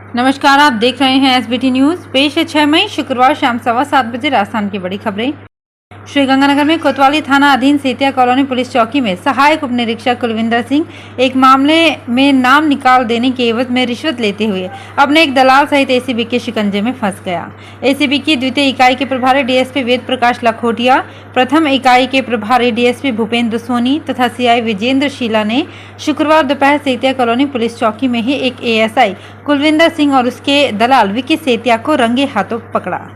नमस्कार, आप देख रहे हैं एसबीटी न्यूज। पेश है 6 मई शुक्रवार शाम 7:15 बजे राजस्थान की बड़ी खबरें। श्रीगंगानगर में कोतवाली थाना अधीन सेतिया कॉलोनी पुलिस चौकी में सहायक उप निरीक्षक कुलविंदर सिंह एक मामले में नाम निकाल देने के एवज में रिश्वत लेते हुए अपने एक दलाल सहित एसीबी के शिकंजे में फंस गया। एसीबी की द्वितीय इकाई के प्रभारी डीएसपी वेद प्रकाश लखोटिया, प्रथम इकाई के प्रभारी डीएसपी भूपेंद्र सोनी तथा सीआई विजेंद्र शीला ने शुक्रवार दोपहर सेतिया कॉलोनी पुलिस चौकी में ही एक एएसआई कुलविंदर सिंह और उसके दलाल विकी सेतिया को रंगे हाथों पकड़ा।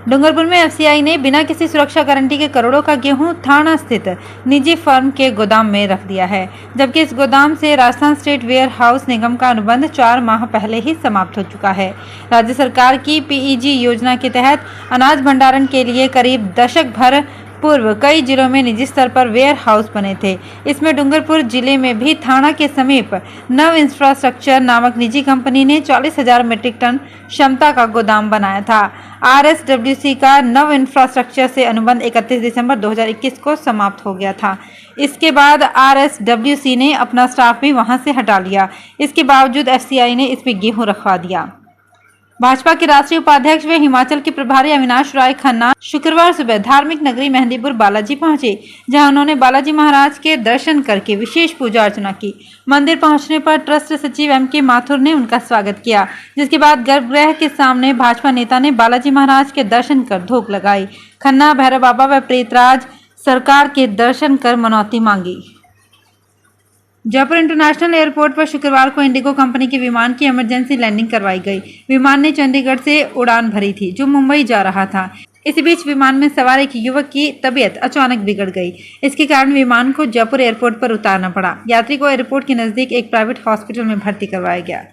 डूंगरपुर में एफसीआई ने बिना किसी सुरक्षा गारंटी के करोड़ों का गेहूं थाना स्थित निजी फर्म के गोदाम में रख दिया है, जबकि इस गोदाम से राजस्थान स्टेट वेयर हाउस निगम का अनुबंध 4 माह पहले ही समाप्त हो चुका है। राज्य सरकार की पीईजी योजना के तहत अनाज भंडारण के लिए करीब दशक भर पूर्व कई जिलों में निजी स्तर पर वेयर हाउस बने थे। इसमें डूंगरपुर जिले में भी थाना के समीप नव इंफ्रास्ट्रक्चर नामक निजी कंपनी ने 40,000 मीट्रिक टन क्षमता का गोदाम बनाया था। आरएसडब्ल्यूसी का नव इंफ्रास्ट्रक्चर से अनुबंध 31 दिसंबर 2021 को समाप्त हो गया था। इसके बाद आरएसडब्ल्यूसी ने अपना स्टाफ भी वहां से हटा लिया। इसके बावजूद एफसीआई ने इसमें गेहूं रखवा दिया। भाजपा के राष्ट्रीय उपाध्यक्ष व हिमाचल के प्रभारी अविनाश राय खन्ना शुक्रवार सुबह धार्मिक नगरी मेहंदीपुर बालाजी पहुंचे, जहां उन्होंने बालाजी महाराज के दर्शन करके विशेष पूजा अर्चना की। मंदिर पहुंचने पर ट्रस्ट सचिव एमके माथुर ने उनका स्वागत किया, जिसके बाद गर्भगृह के सामने भाजपा नेता ने बालाजी महाराज के दर्शन कर धूप लगाई। खन्ना, भैरव बाबा व प्रेतराज सरकार के दर्शन कर मनौती मांगी। जयपुर इंटरनेशनल एयरपोर्ट पर शुक्रवार को इंडिगो कंपनी के विमान की इमरजेंसी लैंडिंग करवाई गई। विमान ने चंडीगढ़ से उड़ान भरी थी, जो मुंबई जा रहा था। इसी बीच विमान में सवार एक युवक की तबीयत अचानक बिगड़ गई। इसके कारण विमान को जयपुर एयरपोर्ट पर उतारना पड़ा। यात्री को एयरपोर्ट के नजदीक एक प्राइवेट हॉस्पिटल में भर्ती करवाया गया।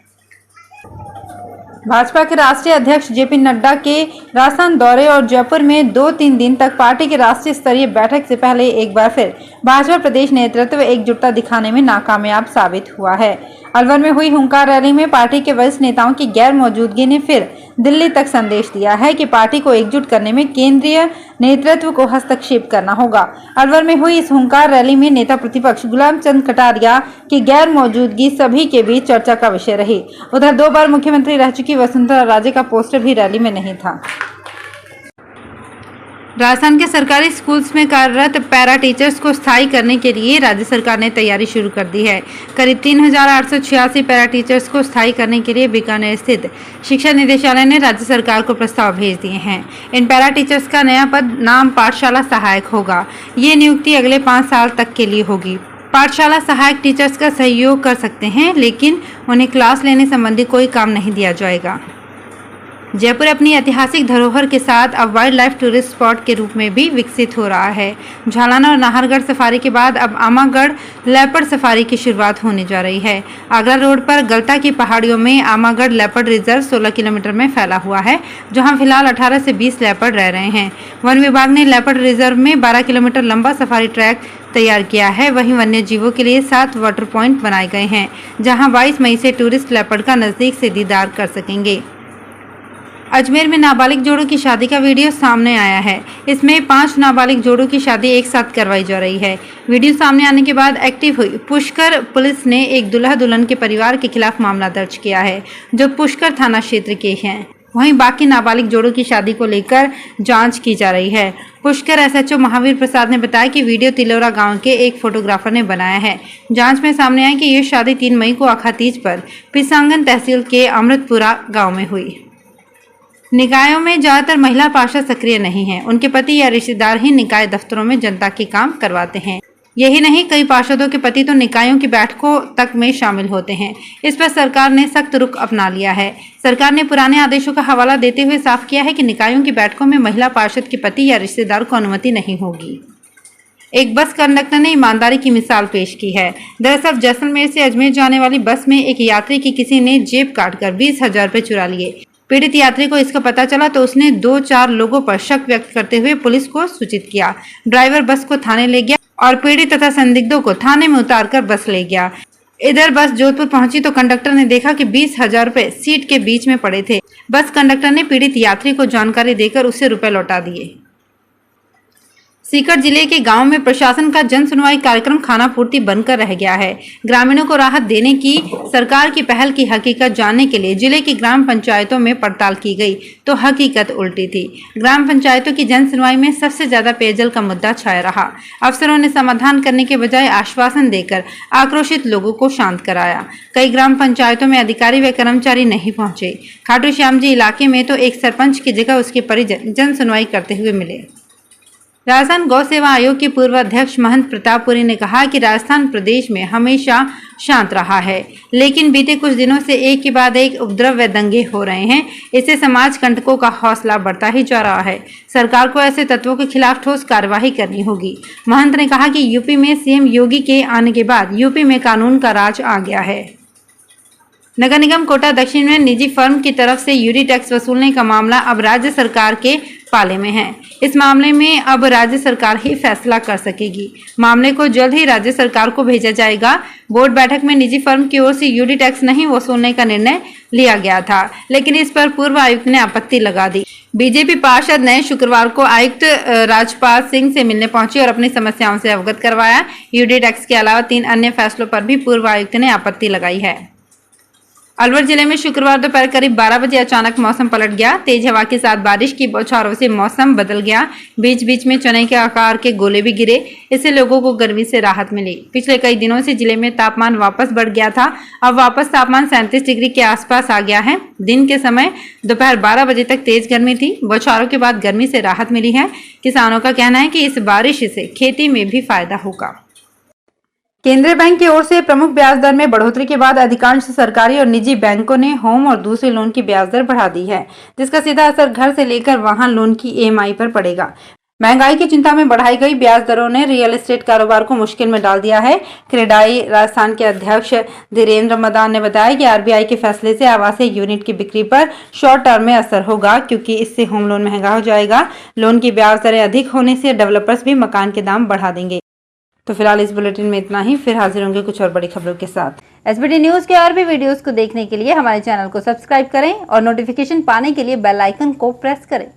भाजपा के राष्ट्रीय अध्यक्ष जेपी नड्डा के राजस्थान दौरे और जयपुर में 2-3 दिन तक पार्टी की राष्ट्रीय स्तरीय बैठक से पहले एक बार फिर भाजपा प्रदेश नेतृत्व एकजुटता दिखाने में नाकामयाब साबित हुआ है। अलवर में हुई हुंकार रैली में पार्टी के वरिष्ठ नेताओं की गैर मौजूदगी ने फिर दिल्ली तक संदेश दिया है कि पार्टी को एकजुट करने में केंद्रीय नेतृत्व को हस्तक्षेप करना होगा। अलवर में हुई इस हुंकार रैली में नेता प्रतिपक्ष गुलाम चंद कटारिया की गैर मौजूदगी सभी के बीच चर्चा का विषय रही। उधर 2 बार मुख्यमंत्री रह चुकी वसुंधरा राजे का पोस्टर भी रैली में नहीं था। राजस्थान के सरकारी स्कूल्स में कार्यरत पैरा टीचर्स को स्थायी करने के लिए राज्य सरकार ने तैयारी शुरू कर दी है। करीब 3,886 पैरा टीचर्स को स्थायी करने के लिए बीकानेर स्थित शिक्षा निदेशालय ने राज्य सरकार को प्रस्ताव भेज दिए हैं। इन पैरा टीचर्स का नया पद नाम पाठशाला सहायक होगा। ये नियुक्ति अगले 5 साल तक के लिए होगी। पाठशाला सहायक टीचर्स का सहयोग कर सकते हैं, लेकिन उन्हें क्लास लेने संबंधी कोई काम नहीं दिया जाएगा। जयपुर अपनी ऐतिहासिक धरोहर के साथ अब वाइल्ड लाइफ टूरिस्ट स्पॉट के रूप में भी विकसित हो रहा है। झालाना और नाहरगढ़ सफारी के बाद अब आमागढ़ लेपर्ड सफारी की शुरुआत होने जा रही है। आगरा रोड पर गलता की पहाड़ियों में आमागढ़ लेपर्ड रिजर्व 16 किलोमीटर में फैला हुआ है, जहां फिलहाल 18 से 20 लेपर्ड रह रहे हैं। वन विभाग ने लेपर्ड रिजर्व में 12 किलोमीटर लंबा सफारी ट्रैक तैयार किया है। वहीं वन्य जीवों के लिए 7 वाटर पॉइंट बनाए गए हैं, जहाँ 22 मई से टूरिस्ट लेपर्ड का नजदीक से दीदार कर सकेंगे। अजमेर में नाबालिग जोड़ों की शादी का वीडियो सामने आया है। इसमें 5 नाबालिग जोड़ों की शादी एक साथ करवाई जा रही है। वीडियो सामने आने के बाद एक्टिव हुई पुष्कर पुलिस ने एक दूल्हा दुल्हन के परिवार के खिलाफ मामला दर्ज किया है, जो पुष्कर थाना क्षेत्र के हैं। वहीं बाकी नाबालिग जोड़ों की शादी को लेकर जांच की जा रही है। पुष्कर एसएचओ महावीर प्रसाद ने बताया कि वीडियो तिलोरा गांव के एक फोटोग्राफर ने बनाया है। जांच में सामने आया कि ये शादी 3 मई को अखातीज पर पिसांगन तहसील के अमृतपुरा गाँव में हुई। निकायों में ज्यादातर महिला पार्षद सक्रिय नहीं हैं। उनके पति या रिश्तेदार ही निकाय दफ्तरों में जनता के काम करवाते हैं। यही नहीं, कई पार्षदों के पति तो निकायों की बैठकों तक में शामिल होते हैं। इस पर सरकार ने सख्त रुख अपना लिया है। सरकार ने पुराने आदेशों का हवाला देते हुए साफ किया है कि निकायों की बैठकों में महिला पार्षद के पति या रिश्तेदार को अनुमति नहीं होगी। एक बस कंडक्टर ने ईमानदारी की मिसाल पेश की है। दरअसल जैसलमेर से अजमेर जाने वाली बस में एक यात्री की किसी ने जेब काटकर 20,000 रुपये चुरा लिए। पीड़ित यात्री को इसका पता चला तो उसने 2-4 लोगों पर शक व्यक्त करते हुए पुलिस को सूचित किया। ड्राइवर बस को थाने ले गया और पीड़ित तथा संदिग्धों को थाने में उतारकर बस ले गया। इधर बस जोधपुर पहुंची तो कंडक्टर ने देखा कि 20,000 रुपये सीट के बीच में पड़े थे। बस कंडक्टर ने पीड़ित यात्री को जानकारी देकर उसे रुपए लौटा दिए। सीकर जिले के गांव में प्रशासन का जन सुनवाई कार्यक्रम खाना पूर्ति बनकर रह गया है। ग्रामीणों को राहत देने की सरकार की पहल की हकीकत जानने के लिए जिले की ग्राम पंचायतों में पड़ताल की गई तो हकीकत उल्टी थी। ग्राम पंचायतों की जन सुनवाई में सबसे ज्यादा पेयजल का मुद्दा छाया रहा। अफसरों ने समाधान करने के बजाय आश्वासन देकर आक्रोशित लोगों को शांत कराया। कई ग्राम पंचायतों में अधिकारी व कर्मचारी नहीं पहुंचे। खाटू श्याम जी इलाके में तो एक सरपंच की जगह उसके परिजन जन सुनवाई करते हुए मिले। राजस्थान गौ सेवा आयोग के पूर्व अध्यक्ष महंत प्रतापपुरी ने कहा कि राजस्थान प्रदेश में हमेशा शांत रहा है, लेकिन बीते कुछ दिनों से एक के बाद एक उपद्रव व दंगे हो रहे हैं। इससे समाज कंटकों का हौसला बढ़ता ही जा रहा है। सरकार को ऐसे तत्वों के खिलाफ ठोस कार्यवाही करनी होगी। महंत ने कहा कि यूपी में सीएम योगी के आने के बाद यूपी में कानून का राज आ गया है। नगर निगम कोटा दक्षिण में निजी फर्म की तरफ से यूडी टैक्स वसूलने का मामला अब राज्य सरकार के पाले में है। इस मामले में अब राज्य सरकार ही फैसला कर सकेगी। मामले को जल्द ही राज्य सरकार को भेजा जाएगा। बोर्ड बैठक में निजी फर्म की ओर से यूडी टैक्स नहीं वसूलने का निर्णय लिया गया था, लेकिन इस पर पूर्व आयुक्त ने आपत्ति लगा दी। बीजेपी पार्षद ने शुक्रवार को आयुक्त राजपाल सिंह से मिलने पहुंची और अपनी समस्याओं से अवगत करवाया। यूडी टैक्स के अलावा 3 अन्य फैसलों पर भी पूर्व आयुक्त ने आपत्ति लगाई है। अलवर जिले में शुक्रवार दोपहर करीब 12 बजे अचानक मौसम पलट गया। तेज हवा के साथ बारिश की बौछारों से मौसम बदल गया। बीच बीच में चने के आकार के गोले भी गिरे। इससे लोगों को गर्मी से राहत मिली। पिछले कई दिनों से जिले में तापमान वापस बढ़ गया था। अब वापस तापमान 37 डिग्री के आसपास आ गया है। दिन के समय दोपहर 12 बजे तक तेज गर्मी थी। बौछारों के बाद गर्मी से राहत मिली है। किसानों का कहना है कि इस बारिश से खेती में भी फायदा होगा। केंद्रीय बैंक की ओर से प्रमुख ब्याज दर में बढ़ोतरी के बाद अधिकांश सरकारी और निजी बैंकों ने होम और दूसरे लोन की ब्याज दर बढ़ा दी है, जिसका सीधा असर घर से लेकर वाहन लोन की ईएमआई पर पड़ेगा। महंगाई की चिंता में बढ़ाई गई ब्याज दरों ने रियल एस्टेट कारोबार को मुश्किल में डाल दिया है। क्रेडाई राजस्थान के अध्यक्ष धीरेन्द्र मदान ने बताया कि आरबीआई के फैसले से आवासीय यूनिट की बिक्री पर शॉर्ट टर्म में असर होगा, क्योंकि इससे होम लोन महंगा हो जाएगा। लोन की ब्याज दरें अधिक होने से डेवलपर्स भी मकान के दाम बढ़ा देंगे। तो फिलहाल इस बुलेटिन में इतना ही। फिर हाजिर होंगे कुछ और बड़ी खबरों के साथ। एसबीटी न्यूज के और भी वीडियोस को देखने के लिए हमारे चैनल को सब्सक्राइब करें और नोटिफिकेशन पाने के लिए बेल आइकन को प्रेस करें।